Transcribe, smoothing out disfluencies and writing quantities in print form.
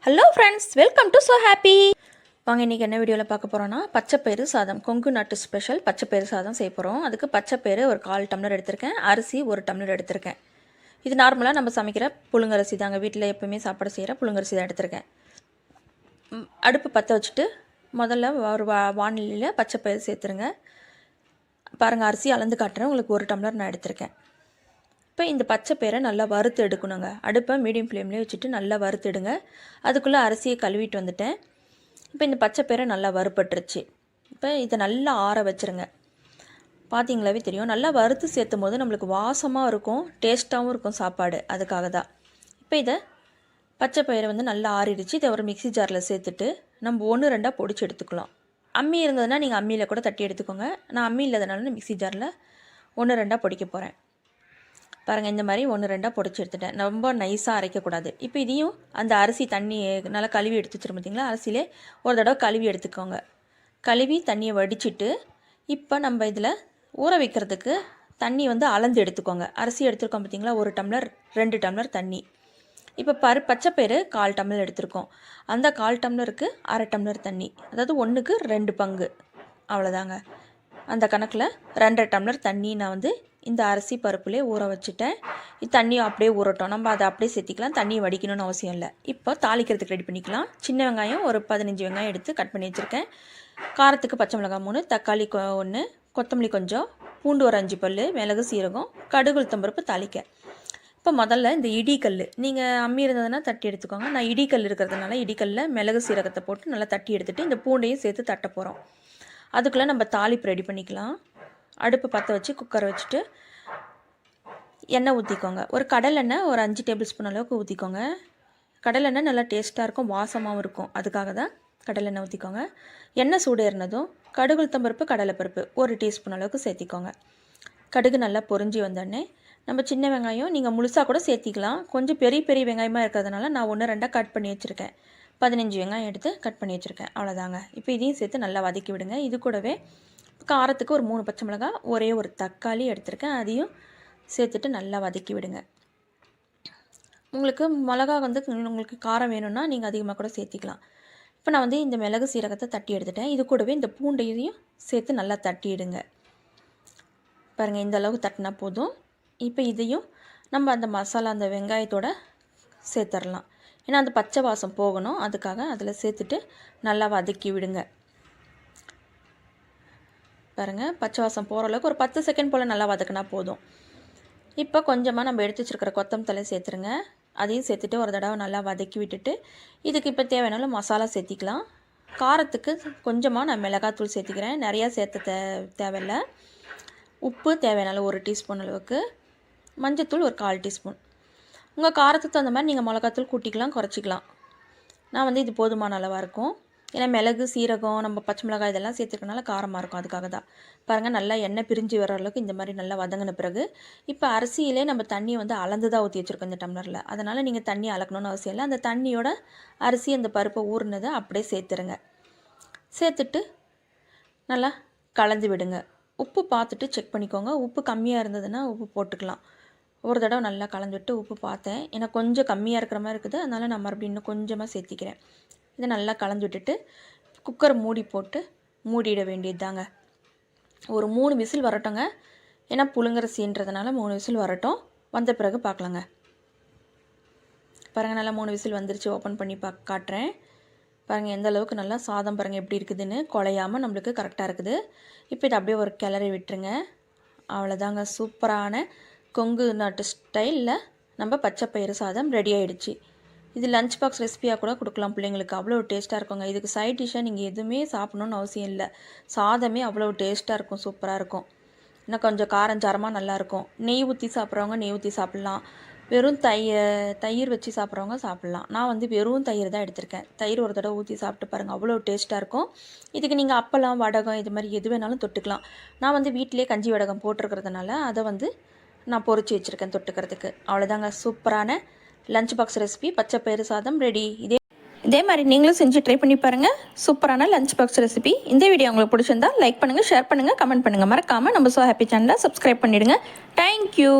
Hello friends, welcome to so happy. வாங்க இன்றைக்கி என்ன வீடியோவில் பார்க்க போகிறோன்னா பச்சைப்பயிறு சாதம், கொங்கு நாட்டு ஸ்பெஷல் பச்சைப்பயிறு சாதம் செய்ய போகிறோம். அதுக்கு பச்சைப்பயிறு ஒரு 1/4 டம்ளர் எடுத்திருக்கேன், அரிசி 1 டம்ளர் எடுத்திருக்கேன். இது நார்மலாக நம்ம சமைக்கிற புழுங்கரிசி தாங்க, வீட்டில் எப்போவுமே சாப்பாடு செய்கிற புழுங்கரிசி தான் எடுத்திருக்கேன். அடுப்பு பற்ற வச்சுட்டு முதல்ல ஒரு வானிலையில் பச்சைப்பயிறு சேர்த்துருங்க. பாருங்கள், அரிசி அளந்து காட்டுறேன், உங்களுக்கு 1 டம்ளர் நான் எடுத்திருக்கேன். இப்போ இந்த பச்சைப்பயிரை நல்லா வறுத்து எடுக்கணுங்க. அடுப்பை மீடியம் ஃப்ளேம்லேயே வச்சுட்டு நல்லா வறுத்துடுங்க. அதுக்குள்ளே அரிசியை கழுவிட்டு வந்துட்டேன். இப்போ இந்த பச்சைப்பயிரை நல்லா வறுப்பட்டுருச்சு. இப்போ இதை நல்லா ஆற வச்சுருங்க. பார்த்தீங்களாவே தெரியும், நல்லா வறுத்து சேர்த்தும் போது நம்மளுக்கு வாசமாக இருக்கும், டேஸ்ட்டாகவும் இருக்கும் சாப்பாடு. அதுக்காக தான். இப்போ இதை பச்சைப்பயிரை நல்லா ஆறிடுச்சு. இதை ஒரு மிக்ஸி ஜாரில் சேர்த்துட்டு நம்ம 1-2 பொடிச்சு எடுத்துக்கலாம். அம்மி இருந்ததுன்னா நீங்கள் அம்மியில் கூட தட்டி எடுத்துக்கோங்க. நான் அம்மி இல்லாதனால மிக்ஸி ஜாரில் 1-2 பொடிக்க போகிறேன். பாருங்கள், இந்த மாதிரி 1-2 பொடிச்சு எடுத்துட்டேன். ரொம்ப நைஸாக அரைக்கக்கூடாது. இப்போ இதையும் அந்த அரிசி தண்ணி நல்லா கழுவி எடுத்து வச்சுருங்க. பார்த்தீங்களா, அரிசியிலே ஒரு தடவை கழுவி எடுத்துக்கோங்க. கழுவி தண்ணியை வடிச்சிட்டு இப்போ நம்ம இதில் ஊற வைக்கிறதுக்கு தண்ணி அளந்து எடுத்துக்கோங்க. அரிசி எடுத்துருக்கோம் பார்த்திங்களா, 1 டம்ளர் 2 டம்ளர் தண்ணி. இப்போ பச்சைப்பயிறு 1/4 டம்ளர் எடுத்துருக்கோம். அந்த 1/4 டம்ளருக்கு 1/2 டம்ளர் தண்ணி, அதாவது 1க்கு 2 பங்கு, அவ்வளோதாங்க. அந்த கணக்கில் 2.5 டம்ளர் தண்ணி நான் இந்த அரிசி பருப்புலேயே ஊற வச்சுட்டேன். இது தண்ணியும் அப்படியே ஊறட்டும், நம்ம அதை அப்படியே சேர்த்திக்கலாம். தண்ணியை வடிக்கணும்னு அவசியம் இல்லை. இப்போ தாளிக்கிறதுக்கு ரெடி பண்ணிக்கலாம். சின்ன வெங்காயம் ஒரு 15 வெங்காயம் எடுத்து கட் பண்ணி வச்சுருக்கேன். காரத்துக்கு பச்சை மிளகாய் 3, தக்காளி 1, கொத்தமல்லி கொஞ்சம், பூண்டு ஒரு 5 பல், மிளகு, சீரகம், கடுகு, உளுத்தம்பருப்பு தாளிக்க. இப்போ முதல்ல இந்த இடிக்கல், நீங்கள் அம்மி இருந்ததுன்னா தட்டி எடுத்துக்கோங்க. நான் இடிக்கல் இருக்கிறதுனால இடிக்கல்லில் மிளகு சீரகத்தை போட்டு நல்லா தட்டி எடுத்துகிட்டு இந்த பூண்டையும் சேர்த்து தட்ட போகிறோம். அதுக்குள்ளே நம்ம தாளிப்பு ரெடி பண்ணிக்கலாம். அடுப்பு பற்ற வச்சு குக்கரை வச்சுட்டு எண்ணெய் ஊற்றிக்கோங்க. ஒரு கடலெண்ணெய் ஒரு 5 டேபிள் ஸ்பூன் அளவுக்கு ஊற்றிக்கோங்க. கடலெண்ணெய் நல்லா டேஸ்ட்டாக இருக்கும், வாசமாகவும் இருக்கும். அதுக்காக தான் கடலெண்ணெய் ஊற்றிக்கோங்க. எண்ணெய் சூடு ஏறினதும் கடுகு, உளுத்தம்பருப்பு, கடலைப்பருப்பு 1 டீஸ்பூன் அளவுக்கு சேர்த்திக்கோங்க. கடுகு நல்லா பொரிஞ்சு வந்தோடனே நம்ம சின்ன வெங்காயம் நீங்கள் முழுசாக கூட சேர்த்திக்கலாம். கொஞ்சம் பெரிய பெரிய வெங்காயமாக இருக்கிறதுனால நான் 1-2 கட் பண்ணி வச்சுருக்கேன். 15 வெங்காயம் எடுத்து கட் பண்ணி வச்சுருக்கேன், அவ்வளோதாங்க. இப்போ இதையும் சேர்த்து நல்லா வதக்கி விடுங்க. இது கூடவே காரத்துக்கு ஒரு 3 பச்சை மிளகாய், ஒரே ஒரு தக்காளி எடுத்திருக்கேன், அதையும் சேர்த்துட்டு நல்லா வதக்கி விடுங்க. உங்களுக்கு மிளகா உங்களுக்கு காரம் வேணும்னா நீங்கள் அதிகமாக கூட சேர்த்திக்கலாம். இப்போ நான் இந்த மிளகு சீரகத்தை தட்டி எடுத்துட்டேன். இது கூடவே இந்த பூண்டையும் சேர்த்து நல்லா தட்டிடுங்க. பாருங்கள், இந்த அளவுக்கு தட்டினா போதும். இப்போ இதையும் நம்ம அந்த மசாலா அந்த வெங்காயத்தோடு சேர்த்துடலாம். ஏன்னா அந்த பச்சை வாசம் போகணும், அதுக்காக அதில் சேர்த்துட்டு நல்லா வதக்கி விடுங்க. பாருங்கள், பச்சை வாசம் போகிற அளவுக்கு ஒரு 10 செகண்ட் போல் நல்லா வதக்கினா போதும். இப்போ கொஞ்சமாக நம்ம எடுத்து வச்சுருக்கிற கொத்தமல்லி தழை சேர்த்துருங்க. அதையும் சேர்த்துட்டு ஒரு தடவை நல்லா வதக்கி விட்டுட்டு இதுக்கு இப்போ தேவையான மசாலா சேர்த்திக்கலாம். காரத்துக்கு கொஞ்சமாக நான் மிளகாத்தூள் சேர்த்திக்கிறேன், நிறையா சேர்த்த தேவையில்லை. உப்பு தேவையான 1 டீஸ்பூன் அளவுக்கு, மஞ்சத்தூள் ஒரு 1/4 டீஸ்பூன். உங்கள் காரத்துக்கு தகுந்த மாதிரி நீங்கள் மிளகாத்தூள் கூட்டிக்கலாம், குறைச்சிக்கலாம். நான் இது போதுமான அளவாக இருக்கும். ஏன்னா மிளகு, சீரகம், நம்ம பச்சை மிளகாய் இதெல்லாம் சேர்த்துக்கனால காரமாக இருக்கும், அதுக்காக தான். பாருங்கள், நல்லா எண்ணெய் பிரிஞ்சு வர அளவுக்கு இந்த மாதிரி நல்லா வதங்கின பிறகு இப்போ அரிசியிலே நம்ம தண்ணி அளந்து தான் ஊற்றி வச்சுருக்கோம் இந்த டம்ளரில். அதனால் நீங்கள் தண்ணி அளக்கணும்னு அவசியம் இல்லை. அந்த தண்ணியோட அரிசி அந்த பருப்பை ஊறினதை அப்படியே சேர்த்துருங்க. சேர்த்துட்டு நல்லா கலந்து விடுங்க. உப்பு பார்த்துட்டு செக் பண்ணிக்கோங்க. உப்பு கம்மியாக இருந்ததுன்னா உப்பு போட்டுக்கலாம். ஒரு தடவை நல்லா கலந்துவிட்டு உப்பு பார்த்தேன், எனக்கு கொஞ்சம் கம்மியாக இருக்கிற மாதிரி இருக்குது, அதனால் நான் மறுபடியும் இன்னும் கொஞ்சமாக சேர்த்திக்கிறேன். இதை நல்லா கலந்து விட்டுட்டு குக்கரை மூடி போட்டு மூடிட வேண்டியது தாங்க. ஒரு 3 விசில் வரட்டுங்க. ஏன்னா புழுங்கரிசின்றதுனால 3 விசில் வரட்டும். வந்த பிறகு பார்க்கலாங்க. பாருங்கள், நல்லா 3 விசில் வந்துருச்சு. ஓப்பன் பண்ணி காட்டுறேன். பாருங்கள், எந்த அளவுக்கு நல்லா சாதம் பாருங்கள் எப்படி இருக்குதுன்னு, குழையாமல் நம்மளுக்கு கரெக்டாக இருக்குது. இப்போ இதை அப்படியே ஒரு கிளறி விட்டுருங்க. அவ்வளோதாங்க, சூப்பரான கொங்கு நாட்டு ஸ்டைலில் நம்ம பச்சைப்பயிறு சாதம் ரெடி ஆகிடுச்சு. இது லஞ்ச் பாக்ஸ் ரெசிபியாக கூட கொடுக்கலாம் பிள்ளைங்களுக்கு, அவ்வளோ டேஸ்ட்டாக இருக்குங்க. இதுக்கு சைட் டிஷ்ஷாக நீங்கள் எதுவுமே சாப்பிட்ணுன்னு அவசியம் இல்லை. சாதமே அவ்வளோ டேஸ்ட்டாக இருக்கும், சூப்பராக இருக்கும். இன்னும் கொஞ்சம் காரஞ்சாரமாக நல்லாயிருக்கும். நெய் ஊற்றி சாப்பிட்றவங்க நெய் ஊற்றி சாப்பிட்லாம். வெறும் தயிர் வச்சு சாப்பிட்றவங்க சாப்பிட்லாம். நான் வெறும் தயிர் தான் எடுத்திருக்கேன். தயிர் ஒரு தடவை ஊற்றி சாப்பிட்டு பாருங்கள், அவ்வளோ டேஸ்ட்டாக இருக்கும். இதுக்கு நீங்கள் அப்பளம், வடகம் இது மாதிரி எது வேணாலும் தொட்டுக்கலாம். நான் வீட்டிலே கஞ்சி வடகம் போட்டிருக்கிறதுனால அதை நான் பொரிச்சு வச்சுருக்கேன் தொட்டுக்கிறதுக்கு. அவ்வளோதாங்க, சூப்பரான லஞ்ச் பாக்ஸ் ரெசிபி பச்சைப்பயிறு சாதம் ரெடி. இதே மாதிரி நீங்களும் செஞ்சு ட்ரை பண்ணி பாருங்கள். சூப்பரான லஞ்ச் பாக்ஸ் ரெசிபி. இந்த வீடியோ உங்களுக்கு பிடிச்சிருந்தா லைக் பண்ணுங்கள், ஷேர் பண்ணுங்கள், கமெண்ட் பண்ணுங்கள். மறக்காமல் நம்ம ஸோ ஹாப்பி சேனலை சப்ஸ்கிரைப் பண்ணிவிடுங்க. தேங்க்யூ.